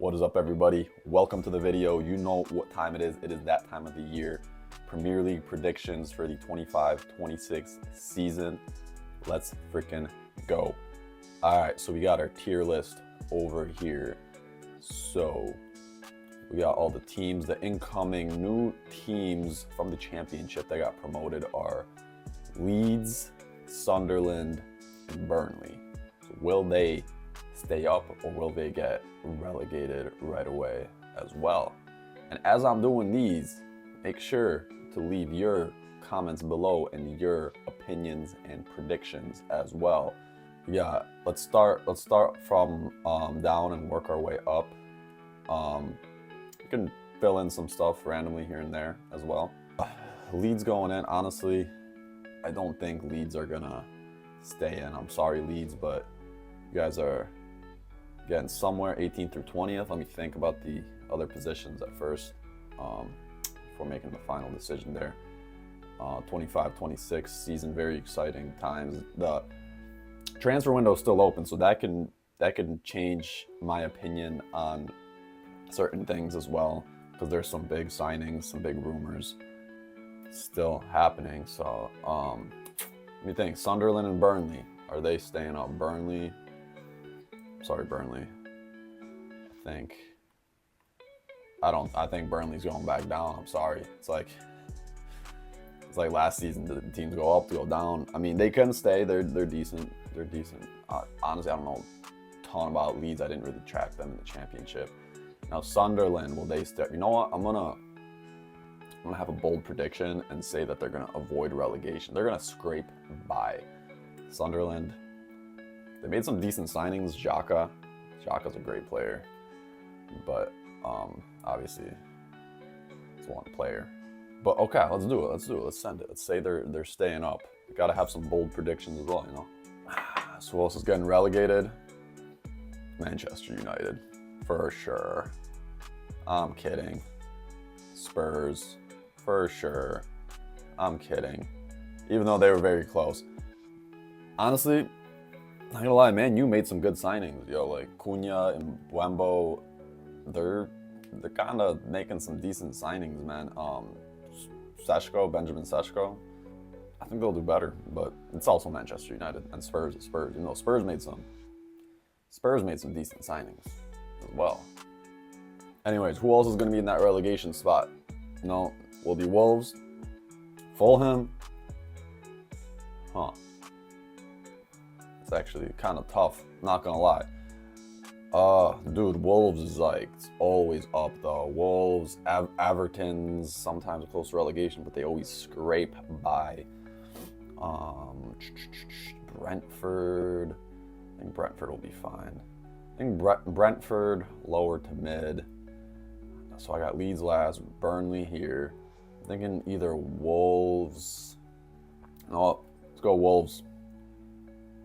What is up, everybody? Welcome to the video. You know what time it is. It is that time of the year. Premier League predictions for the 25-26 season. Let's freaking go. All right, so we got our tier list over here. So we got all the teams. The incoming new teams from the championship that got promoted are Leeds, Sunderland, and Burnley. So will they stay up or will they get relegated right away as well? And as I'm doing these, make sure to leave your comments below and your opinions and predictions as well. Yeah, let's start from down and work our way up. You can fill in some stuff randomly here and there as well. Leeds going in, honestly, I don't think Leeds are gonna stay in. I'm sorry, Leeds, but you guys are getting somewhere 18th through 20th. Let me think about the other positions at first before making the final decision there. 25-26 season, very exciting times. The transfer window is still open, so that can change my opinion on certain things as well, because there's some big signings, some big rumors still happening. So let me think. Sunderland and Burnley, are they staying up? Burnley, I think Burnley's going back down. I'm sorry. It's like last season, the teams go up to go down. I mean, they can stay. They're decent. Honestly, I don't know a ton about Leeds. I didn't really track them in the championship. Now Sunderland, will they stay? You know what? I'm gonna have a bold prediction and say that they're gonna avoid relegation. They're gonna scrape by. Sunderland, they made some decent signings. Xhaka's a great player, but obviously it's one player. But okay, let's do it. Let's send it. Let's say they're staying up. We gotta have some bold predictions as well, you know. So who else is getting relegated? Manchester United, for sure. I'm kidding. Spurs, for sure. I'm kidding. Even though they were very close. Honestly, not gonna lie, man, you made some good signings, yo. Like Cunha and Wembo, they're kind of making some decent signings, man. Benjamin Sesko, I think they'll do better, but it's also Manchester United and Spurs. You know, Spurs made some decent signings as well. Anyways, who else is gonna be in that relegation spot? No, will be Wolves, Fulham. It's actually kind of tough, not gonna lie. Dude, Wolves is like always up though. Wolves, Everton's sometimes close to relegation, but they always scrape by. Brentford, I think Brentford will be fine. I think Brentford lower to mid. So I got Leeds last, Burnley here. I'm thinking either Wolves. No, let's go Wolves.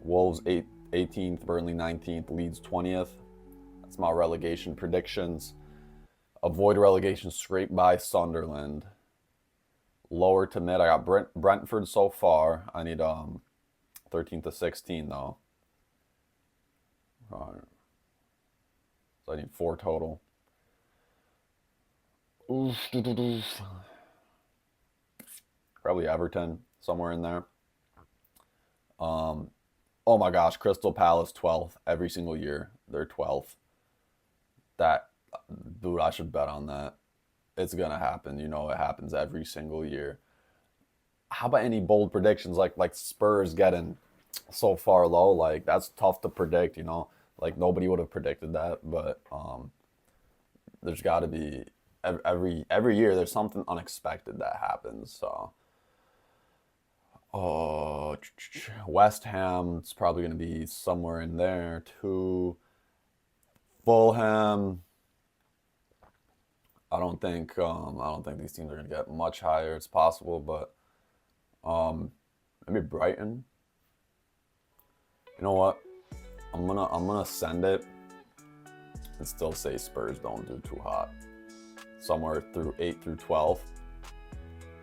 Wolves 18th, Burnley 19th, Leeds 20th. That's my relegation predictions. Avoid relegation, scrape by Sunderland. Lower to mid, I got Brentford so far. I need 13th to 16 though. So I need 4 total. Probably Everton, somewhere in there. Oh my gosh, Crystal Palace 12th every single year. They're 12th. Dude, I should bet on that. It's gonna happen. You know, it happens every single year. How about any bold predictions like Spurs getting so far low? Like, that's tough to predict, you know. Like, nobody would have predicted that, but there's got to be every year there's something unexpected that happens. So West Ham's probably going to be somewhere in there too. Fulham, I don't think these teams are going to get much higher. It's possible, but maybe Brighton. You know what? I'm gonna send it and still say Spurs don't do too hot. Somewhere through 8 through 12.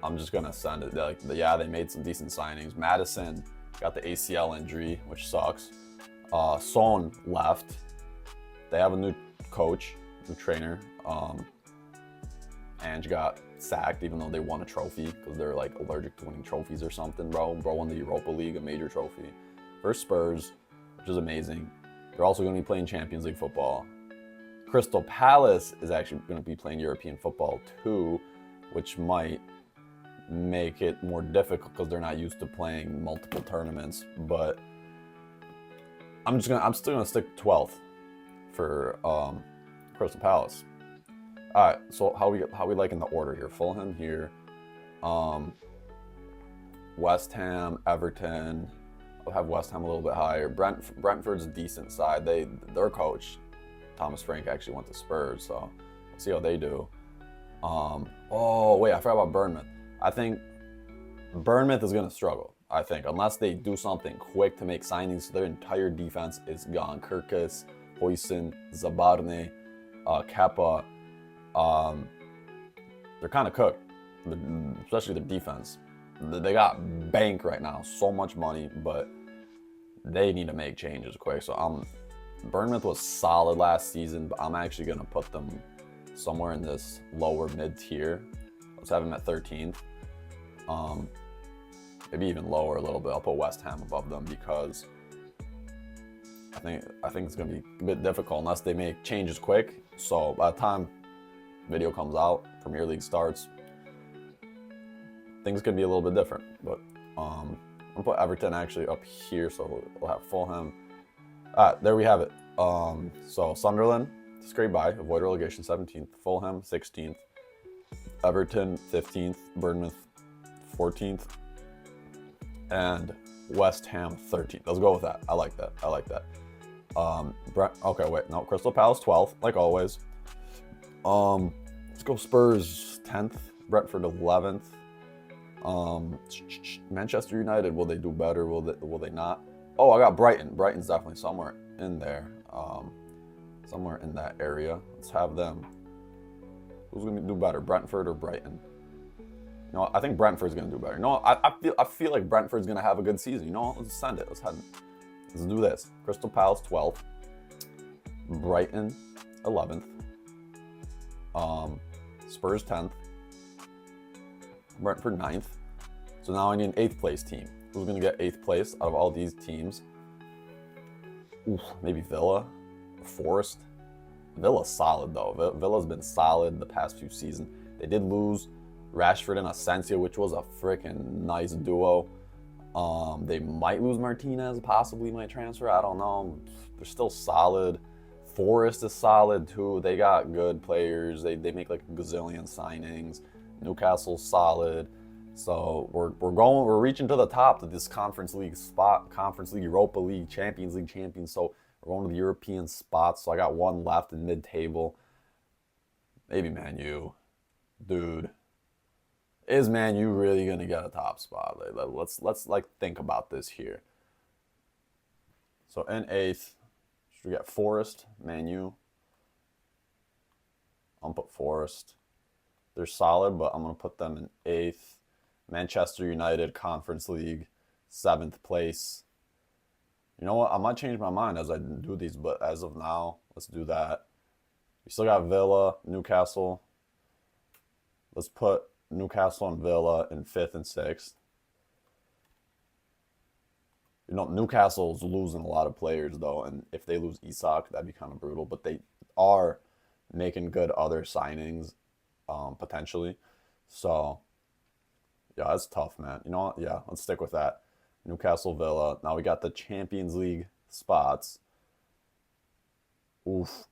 I'm just gonna send it. Like, yeah, they made some decent signings. Madison got the ACL injury, which sucks. Son left. They have a new coach. new trainer. Ange got sacked even though they won a trophy because they're like allergic to winning trophies or something, bro. Bro won the Europa League, a major trophy. First Spurs, which is amazing. They're also going to be playing Champions League football. Crystal Palace is actually going to be playing European football too, which might make it more difficult because they're not used to playing multiple tournaments. But I'm still gonna stick 12th for Crystal Palace. All right, so how we like in the order here? Fulham here, West Ham, Everton. I'll have West Ham a little bit higher. Brentford's a decent side. Their coach, Thomas Frank, actually went to Spurs, so we'll see how they do. Oh wait, I forgot about Bournemouth. I think Bournemouth is gonna struggle. I think unless they do something quick to make signings, their entire defense is gone. Kirkus, Hoyson, Zabarne, Kepa. They're kind of cooked, especially the defense. They got bank right now, so much money, but they need to make changes quick. So Bournemouth was solid last season, but I'm actually gonna put them somewhere in this lower mid tier. Let's have them at 13th. Maybe even lower a little bit. I'll put West Ham above them because I think it's gonna be a bit difficult unless they make changes quick. So by the time video comes out, Premier League starts, things could be a little bit different. But I'm gonna put Everton actually up here, so we'll have Fulham. There we have it. So Sunderland, scrape by, avoid relegation, 17th. Fulham, 16th. Everton, 15th. Bournemouth, 14th. And West Ham, 13th. Let's go with that. I like that. Okay, wait, no, Crystal Palace, 12th, like always. Let's go Spurs, 10th. Brentford, 11th. Manchester United, will they do better? Will they not? Oh, I got Brighton. Brighton's definitely somewhere in there. Somewhere in that area. Let's have them. Who's going to do better, Brentford or Brighton? No, I think Brentford's going to do better. No, I feel like Brentford's going to have a good season. You know, let's send it. Let's do this. Crystal Palace, 12th. Brighton, 11th. Spurs, 10th. Brentford, 9th. So now I need an 8th place team. Who's going to get 8th place out of all these teams? Oof, maybe Villa, Forest. Villa's solid though. Villa's been solid the past few seasons. They did lose Rashford and Asensio, which was a freaking nice duo. They might lose Martinez, possibly might transfer. I don't know. They're still solid. Forest is solid too. They got good players. They make like a gazillion signings. Newcastle's solid. So we're reaching to the top of this Conference League spot. Conference League, Europa League, Champions League champions. So we're going to the European spots. So I got one left in mid-table. Maybe Man U. Dude. Is Man U really gonna get a top spot? Let's like think about this here. So in 8th, should we get Forest, Man U? I'm gonna put Forest. They're solid, but I'm gonna put them in 8th. Manchester United, Conference League, 7th place. You know what? I might change my mind as I do these, but as of now, let's do that. We still got Villa, Newcastle. Let's put Newcastle and Villa in 5th and 6th. You know, Newcastle's losing a lot of players, though, and if they lose Isak, that'd be kind of brutal. But they are making good other signings, potentially. So, yeah, that's tough, man. You know what? Yeah, let's stick with that. Newcastle, Villa. Now we got the Champions League spots. Oof.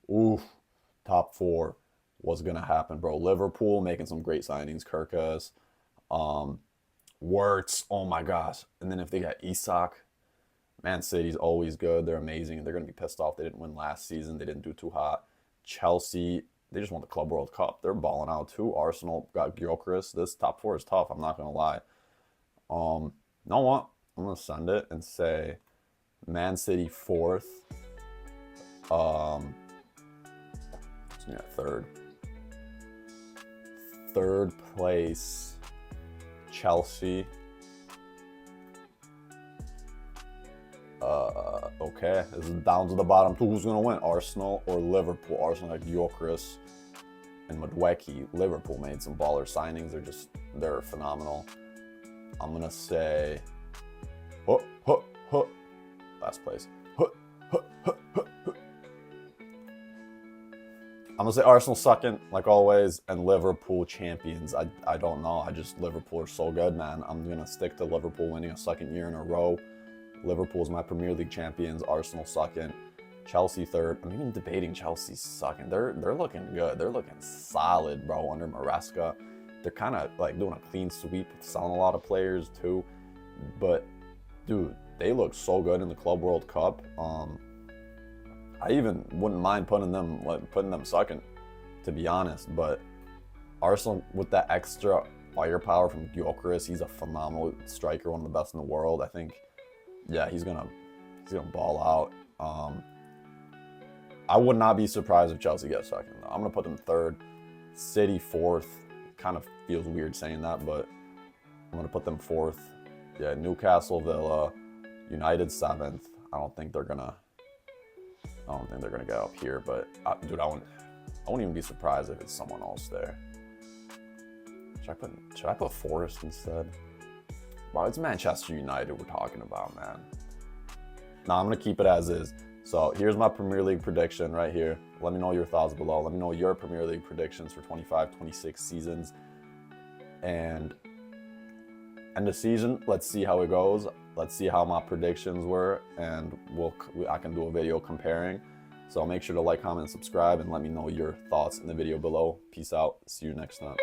Top 4. What's going to happen, bro? Liverpool making some great signings. Kirkus. Wirtz. Oh, my gosh. And then if they got Isak, Man City's always good. They're amazing. They're going to be pissed off they didn't win last season. They didn't do too hot. Chelsea, they just won the Club World Cup. They're balling out, too. Arsenal got Gyökeres. This top 4 is tough. I'm not going to lie. You know what? I'm going to send it and say Man City 4th. Yeah, 3rd. 3rd place, Chelsea. Okay, this is down to the bottom two. Who's gonna win? Arsenal or Liverpool? Arsenal like Gyökeres and Madueke. Liverpool made some baller signings. They're phenomenal. I'm gonna say, last place. I'm gonna say Arsenal second, like always, and Liverpool champions. I don't know. Liverpool are so good, man. I'm gonna stick to Liverpool winning a second year in a row. Liverpool's my Premier League champions. Arsenal second, Chelsea third. I'm even debating Chelsea second. They're looking good. They're looking solid, bro. Under Maresca, they're kind of like doing a clean sweep, selling a lot of players too. But dude, they look so good in the Club World Cup. I even wouldn't mind putting them second, to be honest. But Arsenal, with that extra firepower from Gyökeres, he's a phenomenal striker, one of the best in the world. I think, yeah, he's gonna ball out. I would not be surprised if Chelsea gets second, though. I'm gonna put them third, City fourth. Kind of feels weird saying that, but I'm gonna put them fourth. Yeah, Newcastle, Villa, United seventh. I don't think they're gonna get up here, but dude, I wouldn't even be surprised if it's someone else there. Should I put Forest instead? Wow, it's Manchester United we're talking about, man. Nah, I'm gonna keep it as is. So here's my Premier League prediction right here. Let me know your thoughts below. Let me know your Premier League predictions for 25-26 seasons. And end of season, let's see how it goes. Let's see how my predictions were, and I can do a video comparing. So make sure to like, comment, and subscribe, and let me know your thoughts in the video below. Peace out. See you next time.